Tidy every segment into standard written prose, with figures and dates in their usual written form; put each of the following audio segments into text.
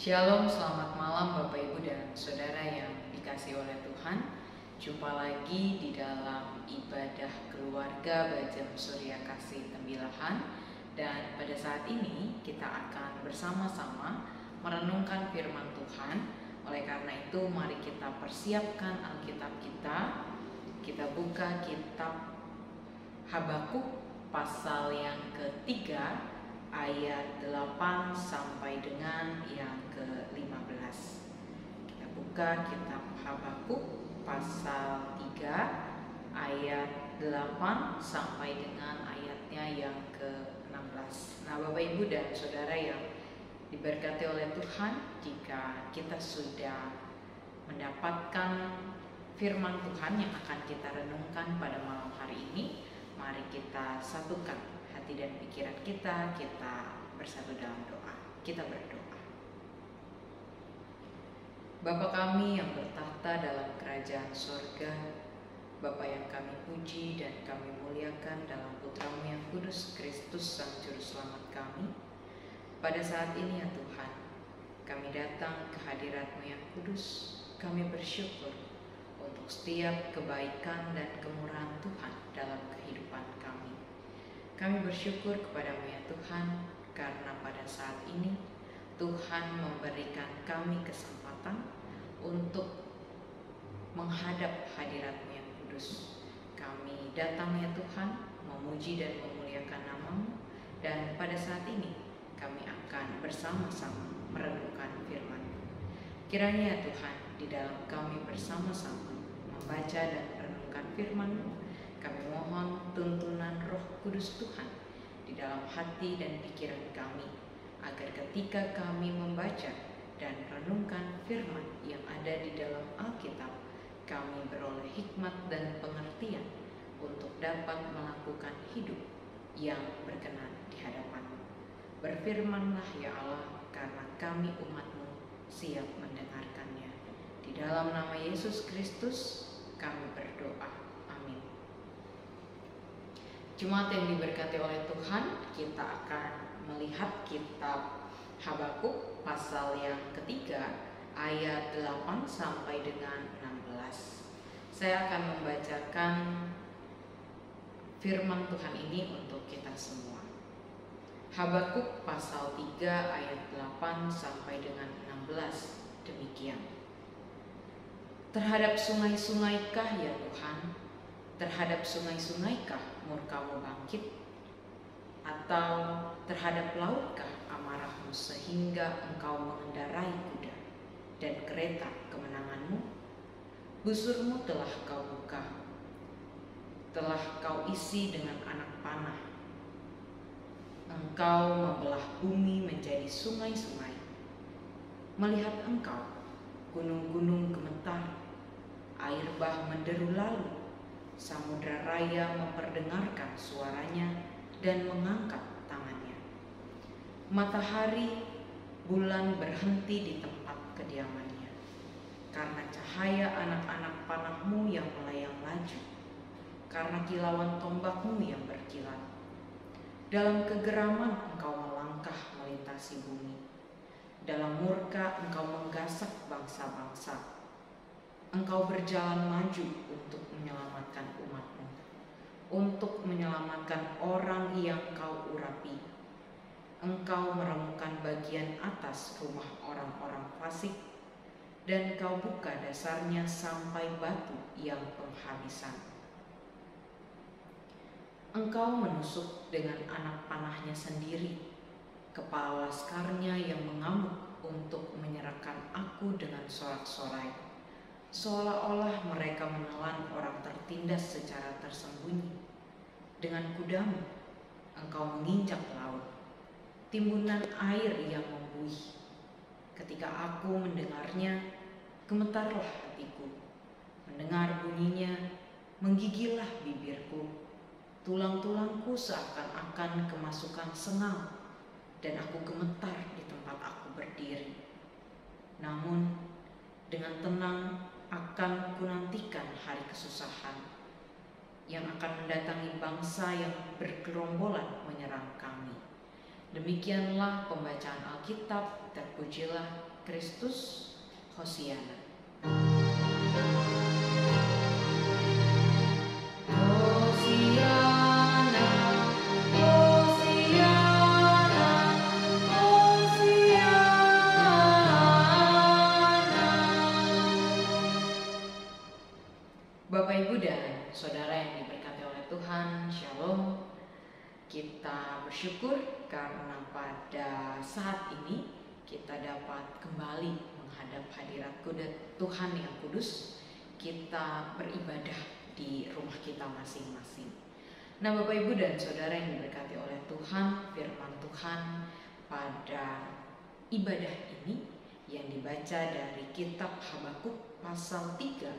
Shalom, selamat malam Bapak Ibu dan Saudara yang dikasihi oleh Tuhan. Jumpa lagi di dalam ibadah keluarga Bajang Surya Kasih Tembilahan. Dan pada saat ini kita akan bersama-sama merenungkan firman Tuhan. Oleh karena itu mari kita persiapkan Alkitab kita. Kita buka kitab Habakuk pasal yang ketiga, ayat 8 sampai dengan yang ke-15. Kita buka kitab Habakuk pasal 3 ayat 8 sampai dengan ayatnya yang ke-16. Nah, Bapak Ibu dan Saudara yang diberkati oleh Tuhan, jika kita sudah mendapatkan firman Tuhan yang akan kita renungkan pada malam hari ini, mari kita satukan hati dan pikiran kita bersatu dalam doa. Kita berdoa. Bapa kami yang bertahta dalam kerajaan sorga, Bapa yang kami puji dan kami muliakan dalam Putra-Mu yang kudus, Kristus Sang Juru Selamat kami. Pada saat ini ya Tuhan, kami datang ke hadirat-Mu yang kudus. Kami bersyukur untuk setiap kebaikan dan kemurahan Tuhan dalam kehidupan kami. Kami bersyukur kepada-Mu ya Tuhan, karena pada saat ini Tuhan memberikan kami kesempatan untuk menghadap hadirat-Mu yang kudus. Kami datang ya Tuhan, memuji dan memuliakan nama-Mu, dan pada saat ini kami akan bersama-sama merenungkan firman-Mu. Kiranya ya Tuhan, di dalam kami bersama-sama membaca dan merenungkan firman-Mu, kami mohon tuntunan Roh Kudus Tuhan di dalam hati dan pikiran kami, agar ketika kami membaca dan renungkan firman yang ada di dalam Alkitab, kami beroleh hikmat dan pengertian untuk dapat melakukan hidup yang berkenan di hadapan-Mu. Berfirmanlah ya Allah, karena kami umat-Mu siap mendengarkannya. Di dalam nama Yesus Kristus kami berdoa. Amin. Jemaat yang diberkati oleh Tuhan, kita akan melihat kitab Habakuk pasal yang ketiga ayat 8 sampai dengan 16. Saya akan membacakan firman Tuhan ini untuk kita semua. Habakuk pasal 3 ayat 8 sampai dengan 16 demikian. Terhadap sungai-sungaikah ya Tuhan, terhadap sungai-sungaikah murka-Mu bangkit? Atau terhadap lautkah amarah-Mu sehingga Engkau mengendarai kuda dan kereta kemenangan-Mu? Busur-Mu telah Kau buka, telah Kau isi dengan anak panah. Engkau membelah bumi menjadi sungai-sungai. Melihat Engkau, gunung-gunung gemetar, air bah menderu lalu, samudra raya memperdengarkan suaranya dan mengangkat tangannya. Matahari, bulan berhenti di tempat kediamannya, karena cahaya anak-anak panah-Mu yang melayang laju, karena kilauan tombak-Mu yang berkilat. Dalam kegeraman Engkau melangkah melintasi bumi. Dalam murka Engkau menggasak bangsa-bangsa. Engkau berjalan maju untuk menyelamatkan umat-Mu, untuk menyelamatkan orang yang Kau urapi. Engkau meremukkan bagian atas rumah orang-orang fasik, dan Kau buka dasarnya sampai batu yang penghabisan. Engkau menusuk dengan anak panahnya sendiri, kepala laskarnya yang mengamuk untuk menyerahkan aku dengan sorak-sorai, seolah-olah mereka menelan orang tertindas secara tersembunyi. Dengan kuda-Mu Engkau menginjak laut, timbunan air yang membuih. Ketika aku mendengarnya, gemetarlah hatiku. Mendengar bunyinya, menggigillah bibirku. Tulang-tulangku seakan-akan kemasukan sengal, dan aku gemetar di tempat aku berdiri. Namun dengan tenang akan kunantikan hari kesusahan yang akan mendatangi bangsa yang bergerombolan menyerang kami. Demikianlah pembacaan Alkitab. Terpujilah Kristus. Hosiana. Hosiana, Hosiana, Hosiana. Bapak, Ibu, dan Saudara yang diberkati oleh Tuhan, Shalom. Kita bersyukur karena pada saat ini kita dapat kembali menghadap hadirat Tuhan yang kudus. Kita beribadah di rumah kita masing-masing. Nah, Bapak, Ibu, dan Saudara yang diberkati oleh Tuhan, firman Tuhan pada ibadah ini yang dibaca dari kitab Habakuk pasal 3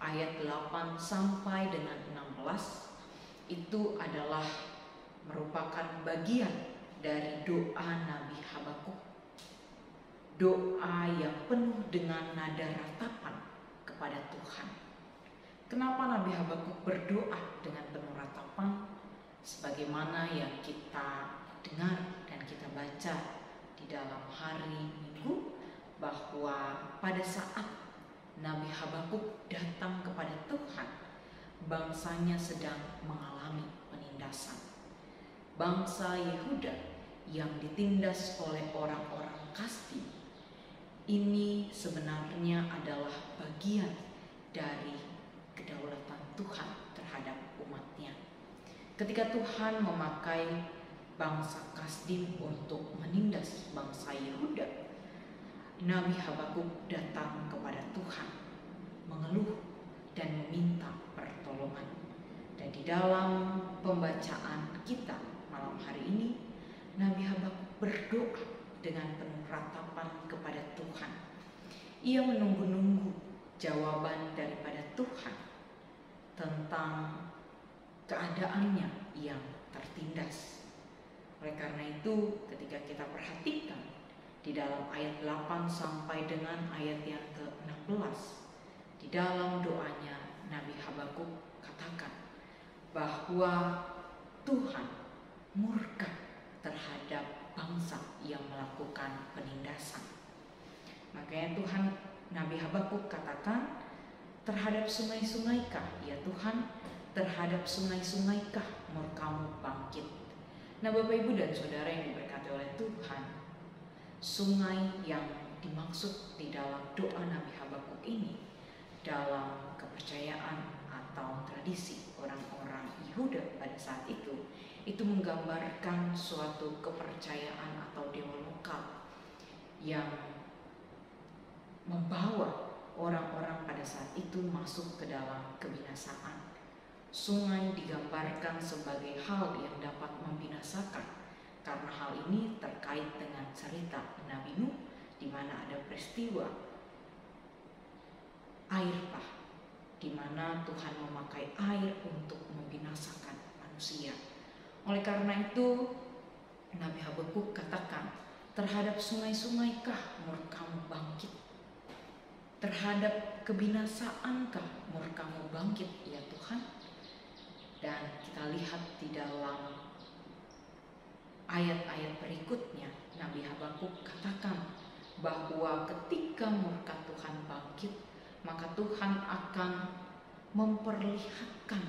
ayat 8 sampai dengan 16 itu adalah merupakan bagian dari doa Nabi Habakuk. Doa yang penuh dengan nada ratapan kepada Tuhan. Kenapa Nabi Habakuk berdoa dengan penuh ratapan? Sebagaimana yang kita dengar dan kita baca di dalam hari Minggu, bahwa pada saat Nabi Habakuk datang kepada Tuhan, bangsanya sedang mengalami penindasan. Bangsa Yehuda yang ditindas oleh orang-orang Kasdi ini sebenarnya adalah bagian dari kedaulatan Tuhan terhadap umatnya. Ketika Tuhan memakai bangsa Kasdim untuk menindas bangsa Yehuda, Nabi Habakuk datang kepada Tuhan, mengeluh dan meminta pertolongan. Dan di dalam pembacaan kita malam hari ini, Nabi Habakuk berdoa dengan penuh ratapan kepada Tuhan. Ia menunggu-nunggu jawaban daripada Tuhan tentang keadaannya yang tertindas. Oleh karena itu, ketika kita perhatikan di dalam ayat 8 sampai dengan ayat yang ke-16, di dalam doanya Nabi Habakuk katakan bahwa Tuhan murka terhadap bangsa yang melakukan penindasan. Makanya Nabi Habakuk katakan, terhadap sungai-sungaikah ya Tuhan, terhadap sungai-sungaikah murkamu bangkit. Nah, Bapak, Ibu, dan Saudara yang diberkati oleh Tuhan, sungai yang dimaksud di dalam doa Nabi Habakuk ini dalam kepercayaan atau tradisi orang-orang Yehuda pada saat itu menggambarkan suatu kepercayaan atau dewa lokal yang membawa orang-orang pada saat itu masuk ke dalam kebinasaan. Sungai digambarkan sebagai hal yang dapat membinasakan, karena hal ini terkait dengan cerita Nabi Nuh, di mana ada peristiwa air bah, di mana Tuhan memakai air untuk membinasakan manusia. Oleh karena itu, Nabi Habakuk katakan, terhadap sungai-sungaikah murkamu bangkit? Terhadap kebinasaankah murkamu bangkit ya Tuhan? Dan kita lihat di dalam ayat-ayat berikutnya, Nabi Habakuk katakan bahwa ketika murka Tuhan bangkit, maka Tuhan akan memperlihatkan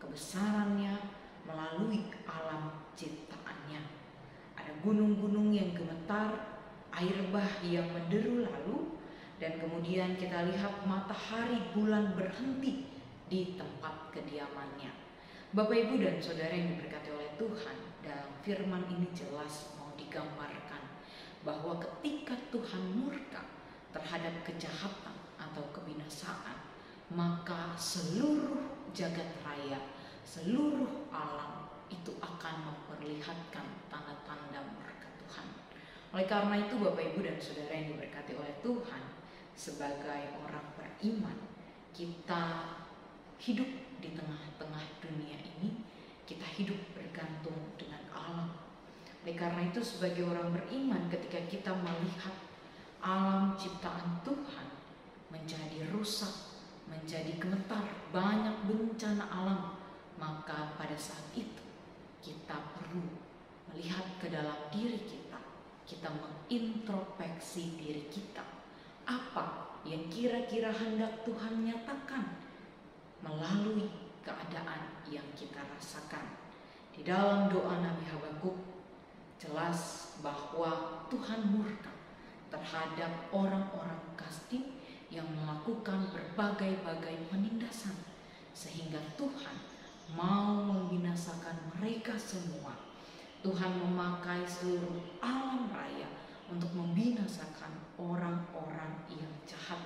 kebesarannya melalui alam ciptaannya. Ada gunung-gunung yang gemetar, air bah yang menderu lalu, dan kemudian kita lihat matahari bulan berhenti di tempat kediamannya. Bapak, Ibu, dan Saudara yang diberkati oleh Tuhan, dalam firman ini jelas mau digambarkan bahwa ketika Tuhan murka terhadap kejahatan atau kebinasaan, maka seluruh jagat raya, seluruh alam itu akan memperlihatkan tanda-tanda murka Tuhan. Oleh karena itu, Bapak, Ibu, dan Saudara yang diberkati oleh Tuhan, sebagai orang beriman, kita hidup di tengah-tengah dunia ini, kita hidup bergantung dengan alam. Oleh karena itu, sebagai orang beriman, ketika kita melihat alam ciptaan Tuhan menjadi rusak, menjadi gemetar, banyak bencana alam, maka pada saat itu kita perlu melihat ke dalam diri kita, kita mengintrospeksi diri kita. Apa yang kira-kira hendak Tuhan nyatakan melalui keadaan yang kita rasakan. Di dalam doa Nabi Habakuk jelas bahwa Tuhan murka terhadap orang-orang Kasdim yang melakukan berbagai-bagai penindasan, sehingga Tuhan mau membinasakan mereka semua. Tuhan memakai seluruh alam raya untuk membinasakan orang-orang yang jahat.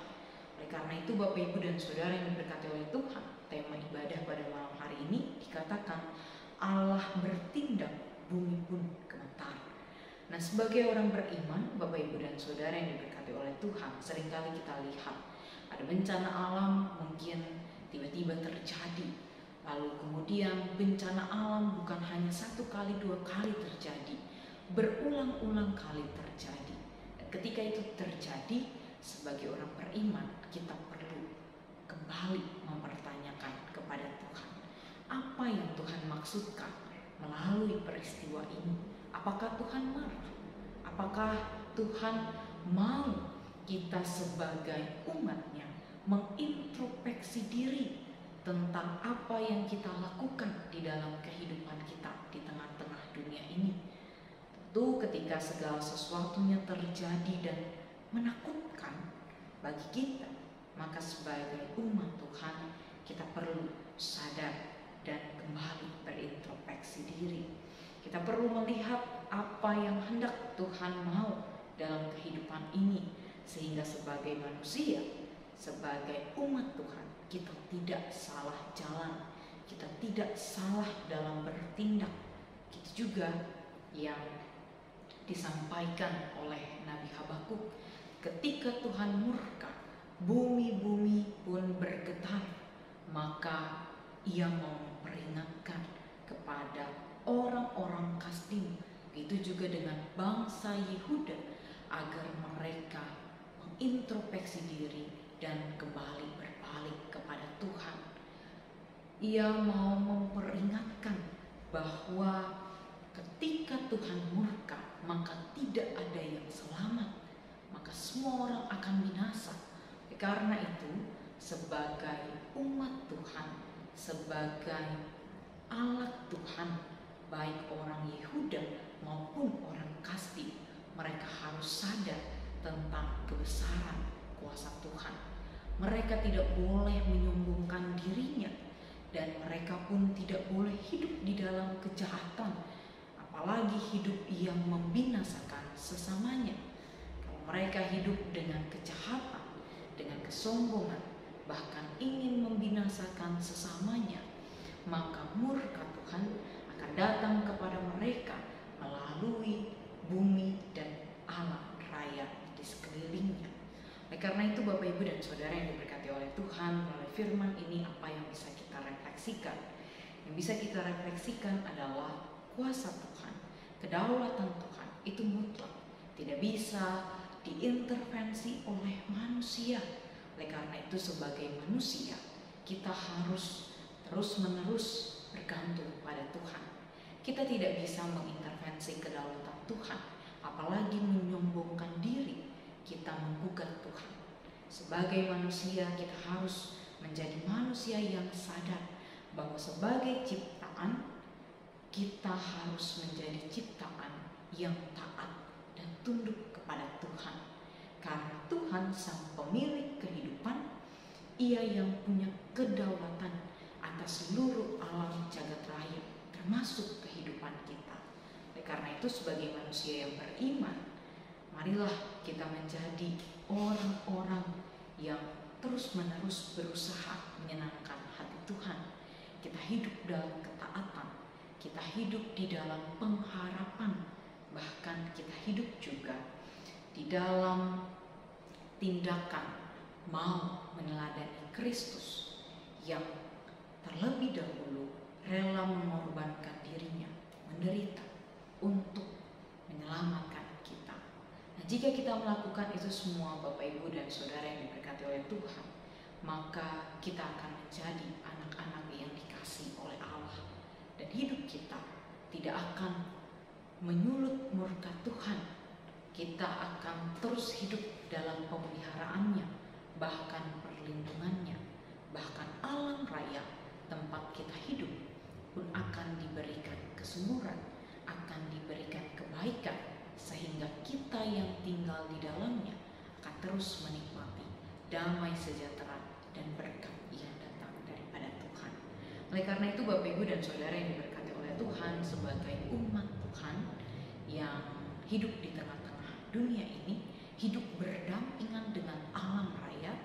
Oleh karena itu Bapak, Ibu, dan Saudara yang diberkati oleh Tuhan, tema ibadah pada malam hari ini dikatakan Allah bertindak, bumi pun gemetar. Nah, sebagai orang beriman, Bapak, Ibu, dan Saudara yang diberkati oleh Tuhan, seringkali kita lihat ada bencana alam mungkin tiba-tiba terjadi. Lalu kemudian bencana alam bukan hanya 1 kali 2 kali terjadi, berulang-ulang kali terjadi. Dan ketika itu terjadi, sebagai orang beriman kita perlu kembali mempertanyakan kepada Tuhan, apa yang Tuhan maksudkan melalui peristiwa ini. Apakah Tuhan marah? Apakah Tuhan mau kita sebagai umatnya mengintrospeksi diri tentang apa yang kita lakukan di dalam kehidupan kita di tengah-tengah dunia ini? Tentu ketika segala sesuatunya terjadi dan menakutkan bagi kita, maka sebagai umat Tuhan kita perlu sadar dan kembali berintrospeksi diri. Kita perlu melihat apa yang hendak Tuhan mau dalam kehidupan ini, sehingga sebagai manusia, sebagai umat Tuhan, kita tidak salah jalan, kita tidak salah dalam bertindak. Itu juga yang disampaikan oleh Nabi Habakuk. Ketika Tuhan murka, bumi-bumi pun bergetar, maka ia mau memperingatkan kepada orang-orang Kasdim, begitu juga dengan bangsa Yehuda, agar mereka mengintrospeksi diri dan kembali berbalik kepada Tuhan. Ia mau memperingatkan bahwa ketika Tuhan murka, maka tidak ada yang selamat, maka semua orang akan binasa. Karena itu, sebagai umat Tuhan, sebagai alat Tuhan, baik orang Yehuda maupun orang Kasdim, mereka harus sadar tentang kebesaran kuasa Tuhan. Mereka tidak boleh menyombongkan dirinya, dan mereka pun tidak boleh hidup di dalam kejahatan, apalagi hidup yang membinasakan sesamanya. Kalau mereka hidup dengan kejahatan, dengan kesombongan, bahkan ingin membinasakan sesamanya, maka murka Tuhan akan datang kepada mereka melalui bumi dan alam raya di sekelilingnya. Oleh karena itu Bapak, Ibu, dan Saudara yang diberkati oleh Tuhan, melalui firman ini apa yang bisa kita refleksikan? Yang bisa kita refleksikan adalah kuasa Tuhan, kedaulatan Tuhan itu mutlak, tidak bisa diintervensi oleh manusia. Oleh karena itu sebagai manusia kita harus terus-menerus bergantung pada Tuhan. Kita tidak bisa mengintervensi kedaulatan Tuhan, apalagi menyombongkan diri kita menggugat Tuhan. Sebagai manusia kita harus menjadi manusia yang sadar bahwa sebagai ciptaan kita harus menjadi ciptaan yang taat dan tunduk kepada Tuhan. Karena Tuhan sang pemilik kehidupan, Ia yang punya kedaulatan atas seluruh alam jagat raya, termasuk kehidupan kita. Oleh karena itu sebagai manusia yang beriman, marilah kita menjadi orang-orang yang terus-menerus berusaha menyenangkan hati Tuhan. Kita hidup dalam ketaatan, kita hidup di dalam pengharapan, bahkan kita hidup juga di dalam tindakan mau meneladani Kristus yang terlebih dahulu rela mengorbankan dirinya, menderita untuk menyelamatkan kita. Nah, jika kita melakukan itu semua Bapak, Ibu, dan Saudara yang diberkati oleh Tuhan, maka kita akan menjadi anak-anak yang dikasihi oleh Allah, dan hidup kita tidak akan menyulut murka Tuhan, kita akan terus hidup dalam pemeliharaannya, bahkan perlindungannya, bahkan alam raya tempat kita hidup pun akan diberikan kesuburan, akan diberikan kebaikan, sehingga kita yang tinggal di dalamnya akan terus menikmati damai sejahtera dan berkat yang datang daripada Tuhan. Oleh karena itu Bapak Ibu dan Saudara yang diberkati oleh Tuhan, sebagai umat Tuhan yang hidup di tengah-tengah dunia ini, hidup berdampingan dengan alam raya,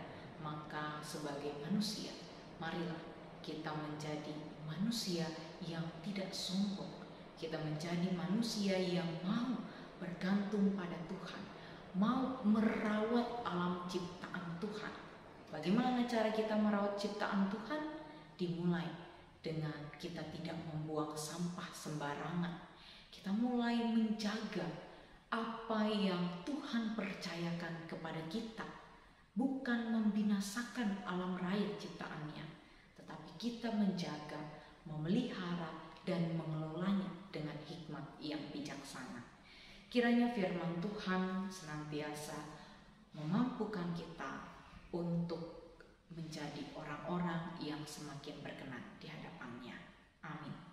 maka sebagai manusia, marilah kita menjadi manusia yang tidak sombong. Kita menjadi manusia yang mau bergantung pada Tuhan, mau merawat alam ciptaan Tuhan. Bagaimana cara kita merawat ciptaan Tuhan? Dimulai dengan kita tidak membuang sampah sembarangan. Kita mulai menjaga apa yang Tuhan percayakan kepada kita, bukan membinasakan alam raya ciptaannya, tetapi kita menjaga, memelihara, dan mengelolanya dengan hikmat yang bijaksana. Kiranya firman Tuhan senantiasa memampukan kita untuk menjadi orang-orang yang semakin berkenan di hadapannya. Amin.